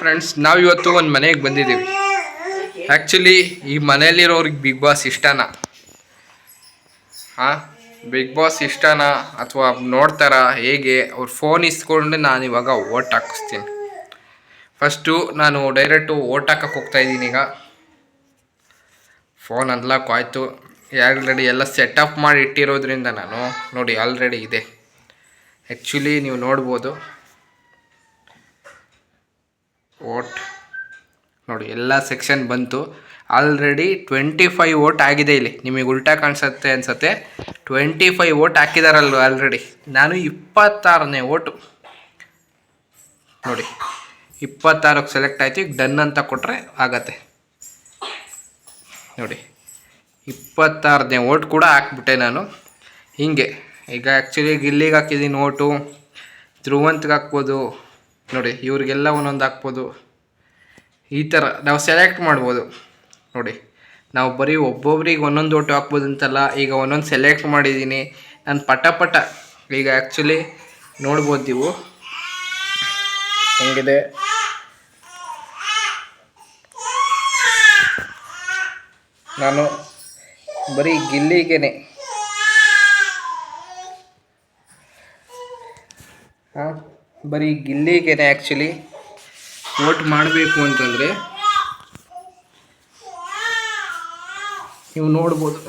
Friends, ನಾವು ಇವತ್ತು ಒಂದು ಮನೆಗೆ ಬಂದಿದ್ದೀವಿ. ಆ್ಯಕ್ಚುಲಿ ಈ ಮನೆಯಲ್ಲಿರೋರಿಗೆ ಬಿಗ್ ಬಾಸ್ ಇಷ್ಟನಾ? ಬಿಗ್ ಬಾಸ್ ಇಷ್ಟನಾ ಅಥವಾ ನೋಡ್ತಾರಾ ಹೇಗೆ? ಅವ್ರ ಫೋನ್ ಇಸ್ಕೊಂಡು ನಾನು ಇವಾಗ ಓಟ್ ಹಾಕಿಸ್ತೀನಿ. ಫಸ್ಟು ನಾನು ಡೈರೆಕ್ಟು ಓಟ್ ಹಾಕಕ್ಕೆ ಹೋಗ್ತಾಯಿದ್ದೀನಿ. ಈಗ ಫೋನ್ ಅನ್ಲಾಕ್ ಆಯಿತು. ಆಲ್ರೆಡಿ ಎಲ್ಲ ಸೆಟಪ್ ಮಾಡಿ ಇಟ್ಟಿರೋದ್ರಿಂದ ನಾನು ನೋಡಿ ಆಲ್ರೆಡಿ ಇದೆ. ಆ್ಯಕ್ಚುಲಿ ನೀವು ನೋಡ್ಬೋದು, ಓಟ್ ನೋಡಿ ಎಲ್ಲ ಸೆಕ್ಷನ್ ಬಂತು. ಆಲ್ರೆಡಿ 25 ಓಟ್ ಆಗಿದೆ. ಇಲ್ಲಿ ನಿಮಗೆ ಉಲ್ಟಾ ಕಾಣಿಸುತ್ತೆ ಅನ್ಸುತ್ತೆ. 25 ಓಟ್ ಹಾಕಿದಾರಲ್ವ ಆಲ್ರೆಡಿ. ನಾನು 26ನೇ ಓಟು ನೋಡಿ, 26ಕ್ಕೆ ಸೆಲೆಕ್ಟ್ ಆಯಿತು. ಈಗ ಡನ್ ಅಂತ ಕೊಟ್ಟರೆ ಆಗತ್ತೆ ನೋಡಿ. 26ನೇ ಓಟ್ ಕೂಡ ಹಾಕ್ಬಿಟ್ಟೆ ನಾನು. ಹೀಗೆ ಈಗ ಆ್ಯಕ್ಚುಲಿ ಗಿಲ್ಲಿಗೆ ಹಾಕಿದ್ದೀನಿ ಓಟು, ಧ್ರುವಂತ್ಗೆ ಹಾಕ್ಬೋದು ನೋಡಿ, ಇವ್ರಿಗೆಲ್ಲ ಒಂದೊಂದು ಹಾಕ್ಬೋದು. ಈ ಥರ ನಾವು ಸೆಲೆಕ್ಟ್ ಮಾಡ್ಬೋದು ನೋಡಿ. ನಾವು ಬರೀ ಒಬ್ಬೊಬ್ರಿಗೆ ಒಂದೊಂದು ಓಟು ಹಾಕ್ಬೋದು ಅಂತಲ್ಲ, ಈಗ ಒಂದೊಂದು ಸೆಲೆಕ್ಟ್ ಮಾಡಿದ್ದೀನಿ ನಾನು ಪಟ. ಈಗ ಆ್ಯಕ್ಚುಲಿ ನೋಡ್ಬೋದು ನೀವು ಹೆಂಗಿದೆ. ನಾನು ಬರೀ ಗಿಲ್ಲಿಗೇನೆ ಬರೀ ಗಿಲ್ಲಿಗೇನೆ ಆ್ಯಕ್ಚುಲಿ ವೋಟ್ ಮಾಡಬೇಕು ಅಂತಂದರೆ ನೀವು ನೋಡ್ಬೋದು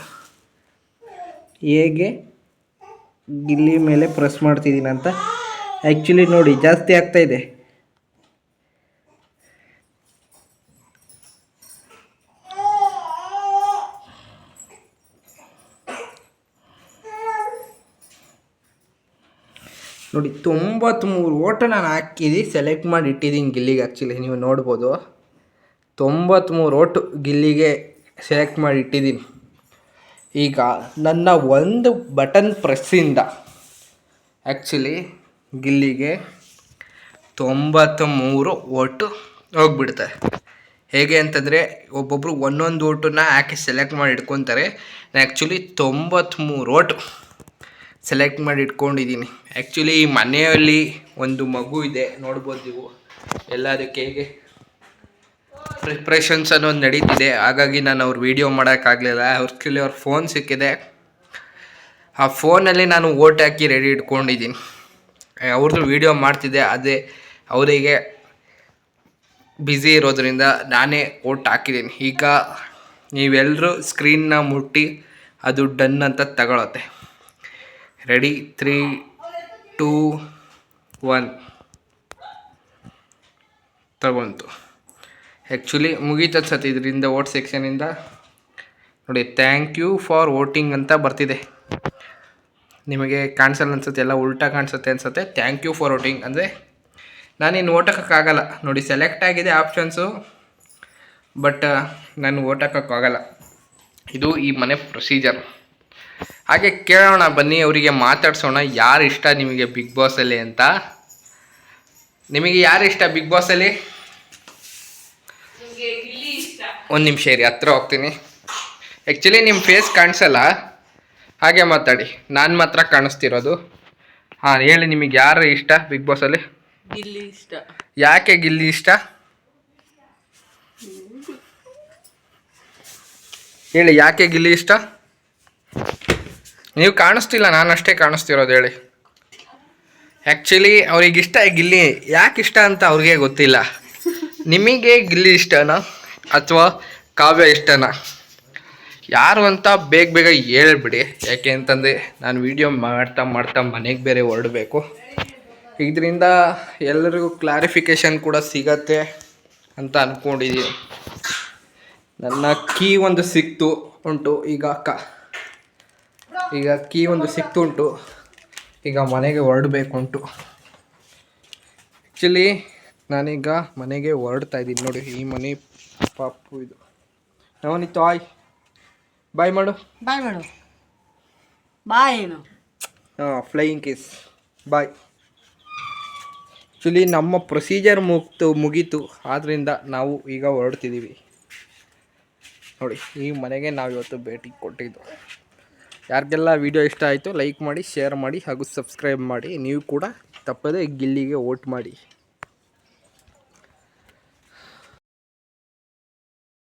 ಹೇಗೆ ಗಿಲ್ಲಿ ಮೇಲೆ ಪ್ರೆಸ್ ಮಾಡ್ತಿದ್ದೀನಿ ಅಂತ. ಆ್ಯಕ್ಚುಲಿ ನೋಡಿ ಜಾಸ್ತಿ ಆಗ್ತಾಯಿದೆ. ನೋಡಿ 93 ಓಟು ನಾನು ಹಾಕಿದ್ದು ಸೆಲೆಕ್ಟ್ ಮಾಡಿ ಇಟ್ಟಿದ್ದೀನಿ ಗಿಲ್ಲಿಗೆ. ಆ್ಯಕ್ಚುಲಿ ನೀವು ನೋಡ್ಬೋದು 93 ಓಟು ಗಿಲ್ಲಿಗೆ ಸೆಲೆಕ್ಟ್ ಮಾಡಿ ಇಟ್ಟಿದ್ದೀನಿ. ಈಗ ನನ್ನ ಒಂದು ಬಟನ್ ಪ್ರೆಸ್ಸಿಂದ ಆ್ಯಕ್ಚುಲಿ ಗಿಲ್ಲಿಗೆ 93 ಓಟು ಹೋಗ್ಬಿಡ್ತಾರೆ. ಹೇಗೆ ಅಂತಂದರೆ ಒಬ್ಬೊಬ್ಬರು ಒಂದೊಂದು ಓಟನ್ನ ಹಾಕಿ ಸೆಲೆಕ್ಟ್ ಮಾಡಿ ಇಟ್ಕೊತಾರೆ. ನಾನು ಆ್ಯಕ್ಚುಲಿ 93 ಓಟು ಸೆಲೆಕ್ಟ್ ಮಾಡಿ ಇಟ್ಕೊಂಡಿದ್ದೀನಿ. ಆ್ಯಕ್ಚುಲಿ ಈ ಮನೆಯಲ್ಲಿ ಒಂದು ಮಗು ಇದೆ, ನೋಡ್ಬೋದು ನೀವು. ಎಲ್ಲದಕ್ಕೆ ಹೇಗೆ ಪ್ರಿಪ್ರೇಷನ್ಸ್ ಅನ್ನೋದು ನಡೀತಿದೆ. ಹಾಗಾಗಿ ನಾನು ಅವ್ರ ವೀಡಿಯೋ ಮಾಡೋಕ್ಕಾಗಲಿಲ್ಲ. ಅವ್ರ ಫೋನ್ ಸಿಕ್ಕಿದೆ. ಆ ಫೋನಲ್ಲಿ ನಾನು ಓಟ್ ಹಾಕಿ ರೆಡಿ ಇಟ್ಕೊಂಡಿದ್ದೀನಿ. ಅವ್ರದ್ದು ವೀಡಿಯೋ ಮಾಡ್ತಿದ್ದೆ, ಅದೇ ಅವರಿಗೆ ಬ್ಯುಸಿ ಇರೋದ್ರಿಂದ ನಾನೇ ಓಟ್ ಹಾಕಿದ್ದೀನಿ. ಈಗ ನೀವೆಲ್ಲರೂ ಸ್ಕ್ರೀನ್ನ ಮುಟ್ಟಿ ಅದು ಡನ್ ಅಂತ ತಗೊಳತ್ತೆ. ರೆಡಿ 3, 2, 1 ತಗೊಂತು. ಆ್ಯಕ್ಚುಲಿ ಮುಗೀತು ಅನ್ಸತ್ತೆ ಇದರಿಂದ ಓಟ್ ಸೆಕ್ಷನಿಂದ. ನೋಡಿ ಥ್ಯಾಂಕ್ ಯು ಫಾರ್ ವೋಟಿಂಗ್ ಅಂತ ಬರ್ತಿದೆ. ನಿಮಗೆ ಕಾಣಿಸಲ್ಲ ಅನ್ಸುತ್ತೆ, ಎಲ್ಲ ಉಲ್ಟಾ ಕಾಣಿಸುತ್ತೆ ಅನ್ಸುತ್ತೆ. ಥ್ಯಾಂಕ್ ಯು ಫಾರ್ ವೋಟಿಂಗ್ ಅಂದರೆ ನಾನಿನ್ನು ಓಟ್ ಹಾಕೋಕ್ಕಾಗಲ್ಲ ನೋಡಿ. ಸೆಲೆಕ್ಟ್ ಆಗಿದೆ ಆಪ್ಷನ್ಸು, ಬಟ್ ನಾನು ಓಟ್ ಹಾಕೋಕ್ಕಾಗಲ್ಲ. ಇದು ಈ ಮನೆ ಪ್ರೊಸೀಜರ್. ಹಾಗೆ ಕೇಳೋಣ ಬನ್ನಿ, ಅವರಿಗೆ ಮಾತಾಡ್ಸೋಣ. ಯಾರು ಇಷ್ಟ ನಿಮಗೆ ಬಿಗ್ ಬಾಸಲ್ಲಿ ಅಂತ? ನಿಮಗೆ ಯಾರು ಇಷ್ಟ ಬಿಗ್ ಬಾಸಲ್ಲಿ? ಒಂದು ನಿಮಿಷ ಇರಿ, ಹತ್ರ ಹೋಗ್ತೀನಿ. ಆ್ಯಕ್ಚುಲಿ ನಿಮ್ಮ ಫೇಸ್ ಕಾಣಿಸಲ್ಲ, ಹಾಗೆ ಮಾತಾಡಿ. ನಾನು ಮಾತ್ರ ಕಾಣಿಸ್ತಿರೋದು. ಹೇಳಿ, ನಿಮಗೆ ಯಾರು ಇಷ್ಟ ಬಿಗ್ ಬಾಸಲ್ಲಿ? ಗಿಲ್ಲಿ ಇಷ್ಟ. ಯಾಕೆ ಗಿಲ್ಲಿ ಇಷ್ಟ ಹೇಳಿ, ಯಾಕೆ ಗಿಲ್ಲಿ ಇಷ್ಟ? ನೀವು ಕಾಣಿಸ್ತಿಲ್ಲ, ನಾನು ಅಷ್ಟೇ ಕಾಣಿಸ್ತಿರೋದು. ಹೇಳಿ. ಆ್ಯಕ್ಚುಲಿ ಅವ್ರಿಗಿಷ್ಟ ಗಿಲ್ಲಿ. ಯಾಕೆ ಇಷ್ಟ ಅಂತ ಅವ್ರಿಗೆ ಗೊತ್ತಿಲ್ಲ. ನಿಮಗೆ ಗಿಲ್ಲಿ ಇಷ್ಟನಾ ಅಥವಾ ಕಾವ್ಯ ಇಷ್ಟನಾ? ಯಾರು ಅಂತ ಬೇಗ ಹೇಳ್ಬಿಡಿ. ಯಾಕೆ ಅಂತಂದರೆ ನಾನು ವೀಡಿಯೋ ಮಾಡ್ತಾ ಮನೆಗೆ ಬೇರೆ ಹೊರಡಬೇಕು. ಇದರಿಂದ ಎಲ್ಲರಿಗೂ ಕ್ಲಾರಿಫಿಕೇಷನ್ ಕೂಡ ಸಿಗತ್ತೆ ಅಂತ ಅಂದ್ಕೊಂಡಿದ್ದೀನಿ. ನನ್ನ ಕೀ ಒಂದು ಸಿಕ್ತು ಉಂಟು ಈಗ ಕೀ ಒಂದು ಸಿಕ್ತುಂಟು. ಈಗ ಮನೆಗೆ ಹೊರಡಬೇಕುಂಟು. ಆ್ಯಕ್ಚುಲಿ ನಾನೀಗ ಮನೆಗೆ ಹೊರಡ್ತಾ ಇದ್ದೀನಿ. ನೋಡಿ ಈ ಮನೆ ಪಾಪು ಇದು. ನವನಿತ್ತು ಬಾಯ್ ಮಾಡು. ಫ್ಲೈಯಿಂಗ್ ಕಿಸ್ ಬಾಯ್. ಆ್ಯಕ್ಚುಲಿ ನಮ್ಮ ಪ್ರೊಸೀಜರ್ ಮುಗೀತು. ಆದ್ದರಿಂದ ನಾವು ಈಗ ಹೊರಡ್ತಿದ್ದೀವಿ. ನೋಡಿ ಈ ಮನೆಗೆ ನಾವು ಇವತ್ತು ಭೇಟಿ ಕೊಟ್ಟಿದ್ದು. ಯಾರಿಗೆಲ್ಲ ವಿಡಿಯೋ ಇಷ್ಟ ಆಯಿತು ಲೈಕ್ ಮಾಡಿ, ಶೇರ್ ಮಾಡಿ ಹಾಗೂ ಸಬ್ಸ್ಕ್ರೈಬ್ ಮಾಡಿ. ನೀವು ಕೂಡ ತಪ್ಪದೇ ಗಿಲ್ಲಿಗೆ ವೋಟ್ ಮಾಡಿ.